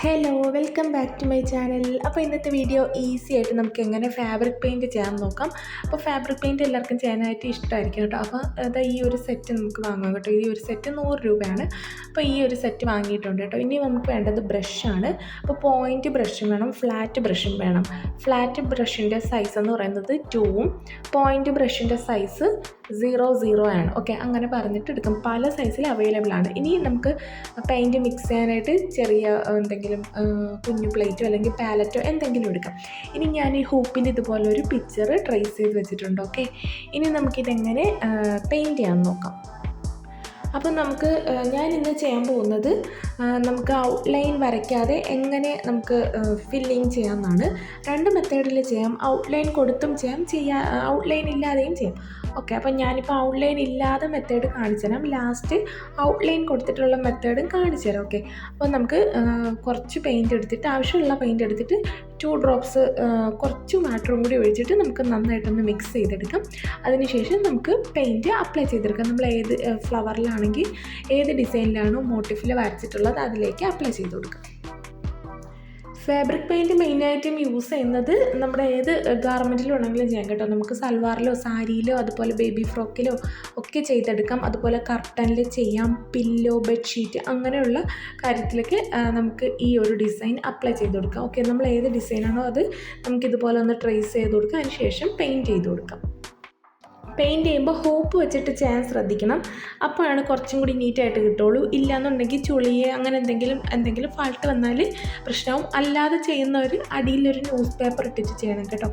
Hello welcome back to my channel. അപ്പോൾ ഇന്നത്തെ video easy ആയിട്ട് നമുക്ക് എങ്ങനെ ഫാബ്രിക് പെയിൻറ്റ് ചെയ്യാൻ നോക്കാം. അപ്പോൾ ഫാബ്രിക് പെയിൻറ്റ് എല്ലാവർക്കും ചെയ്യാനായിട്ട് ഇഷ്ടമായിരിക്കും കേട്ടോ. അപ്പോൾ അത് ഈ ഒരു സെറ്റ് നമുക്ക് വാങ്ങാം കേട്ടോ. ഈ ഒരു സെറ്റ് 100 രൂപയാണ്. അപ്പോൾ ഈ ഒരു സെറ്റ് വാങ്ങിയിട്ടുണ്ട് കേട്ടോ. ഇനി നമുക്ക് വേണ്ടത് ബ്രഷാണ്. അപ്പോൾ പോയിൻറ്റ് ബ്രഷും വേണം, ഫ്ലാറ്റ് ബ്രഷും വേണം. ഫ്ലാറ്റ് ബ്രഷിൻ്റെ സൈസ് എന്ന് പറയുന്നത് 2ഉം പോയിൻറ്റ് ബ്രഷിൻ്റെ സൈസ് 0 ആണ്. ഓക്കെ, അങ്ങനെ പറഞ്ഞിട്ട് എടുക്കാം. പല സൈസിൽ അവൈലബിൾ ആണ്. ഇനി നമുക്ക് പെയിൻറ്റ് മിക്സ് ചെയ്യാനായിട്ട് ചെറിയ എന്തെങ്കിലും കുഞ്ഞു പ്ലേറ്റോ അല്ലെങ്കിൽ പാലറ്റോ എന്തെങ്കിലും എടുക്കാം. ഇനി ഞാൻ ഈ ഹൂപ്പിൻ്റെ ഇതുപോലെ ഒരു പിക്ചർ ട്രേസ് ചെയ്ത് വെച്ചിട്ടുണ്ട്. ഓക്കെ, ഇനി നമുക്കിതെങ്ങനെ പെയിൻറ്റ് ചെയ്യാമെന്ന് നോക്കാം. അപ്പം നമുക്ക് ഞാനിന്ന് ചെയ്യാൻ പോകുന്നത് നമുക്ക് ഔട്ട്ലൈൻ വരയ്ക്കാതെ എങ്ങനെ നമുക്ക് ഫില്ലിങ് ചെയ്യാമെന്നാണ്. 2 മെത്തേഡിൽ ചെയ്യാം. ഔട്ട്ലൈൻ കൊടുത്തും ചെയ്യാം, ഔട്ട്ലൈൻ ഇല്ലാതെയും ചെയ്യാം. ഓക്കെ, അപ്പം ഞാനിപ്പോൾ ഔട്ട്ലൈൻ ഇല്ലാതെ മെത്തേഡ് കാണിച്ചു തരാം. ലാസ്റ്റ് ഔട്ട്ലൈൻ കൊടുത്തിട്ടുള്ള മെത്തേഡും കാണിച്ചു തരാം. ഓക്കെ, അപ്പോൾ നമുക്ക് കുറച്ച് പെയിൻറ്റ് എടുത്തിട്ട്, ആവശ്യമുള്ള പെയിൻറ്റ് എടുത്തിട്ട് 2 ഡ്രോപ്സ് കുറച്ച് വാട്ടറും കൂടി ഒഴിച്ചിട്ട് നമുക്ക് നന്നായിട്ടൊന്ന് മിക്സ് ചെയ്തെടുക്കാം. അതിനുശേഷം നമുക്ക് പെയിൻറ്റ് അപ്ലൈ ചെയ്തെടുക്കാം. നമ്മൾ ഏത് ഫ്ലവറിലാണെങ്കിൽ ഏത് ഡിസൈനിലാണോ മോട്ടിഫിൽ വരച്ചിട്ടുള്ളത് അതിലേക്ക് അപ്ലൈ ചെയ്ത് കൊടുക്കാം. ഫാബ്രിക് പെയിൻറ്റ് മെയിനായിട്ടും യൂസ് ചെയ്യുന്നത് നമ്മുടെ ഏത് ഗാർമെൻറ്റിൽ വേണമെങ്കിലും ചെയ്യാം കേട്ടോ. നമുക്ക് സൽവാറിലോ സാരിയിലോ അതുപോലെ ബേബി ഫ്രോക്കിലോ ഒക്കെ ചെയ്തെടുക്കാം. അതുപോലെ കർട്ടനിൽ ചെയ്യാം, പില്ലോ, ബെഡ്ഷീറ്റ് അങ്ങനെയുള്ള കാര്യത്തിലൊക്കെ നമുക്ക് ഈ ഒരു ഡിസൈൻ അപ്ലൈ ചെയ്ത് കൊടുക്കാം. ഓക്കെ, നമ്മൾ ഏത് ഡിസൈനാണോ അത് നമുക്കിതുപോലെ ഒന്ന് ട്രേസ് ചെയ്ത് കൊടുക്കാം. അതിന് ശേഷം പെയിൻറ്റ് ചെയ്ത് കൊടുക്കാം. പെയിൻറ്റ് ചെയ്യുമ്പോൾ ഹൂപ്പ് വെച്ചിട്ട് ചെയ്യാൻ ശ്രദ്ധിക്കണം. അപ്പോഴാണ് കുറച്ചും കൂടി നീറ്റായിട്ട് കിട്ടുള്ളൂ. ഇല്ലയെന്നുണ്ടെങ്കിൽ ചുളിയെ അങ്ങനെ എന്തെങ്കിലും ഫാൾട്ട് വന്നാൽ പ്രശ്നവും. അല്ലാതെ ചെയ്യുന്നവർ അടിയിലൊരു ന്യൂസ് പേപ്പർ ഇട്ടിട്ട് ചെയ്യണം കേട്ടോ.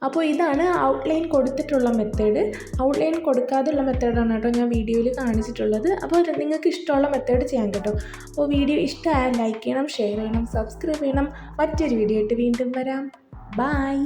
അപ്പോൾ ഇതാണ് ഔട്ട്ലൈൻ കൊടുത്തിട്ടുള്ള മെത്തേഡ്. ഔട്ട്ലൈൻ കൊടുക്കാതെയുള്ള മെത്തേഡാണ് കേട്ടോ ഞാൻ വീഡിയോയിൽ കാണിച്ചിട്ടുള്ളത്. അപ്പോൾ നിങ്ങൾക്ക് ഇഷ്ടമുള്ള മെത്തേഡ് ചെയ്യാൻ കേട്ടോ. അപ്പോൾ വീഡിയോ ഇഷ്ടമായാൽ ലൈക്ക് ചെയ്യണം, ഷെയർ ചെയ്യണം, സബ്സ്ക്രൈബ് ചെയ്യണം. മറ്റൊരു വീഡിയോ ആയിട്ട് വീണ്ടും വരാം. ബൈ.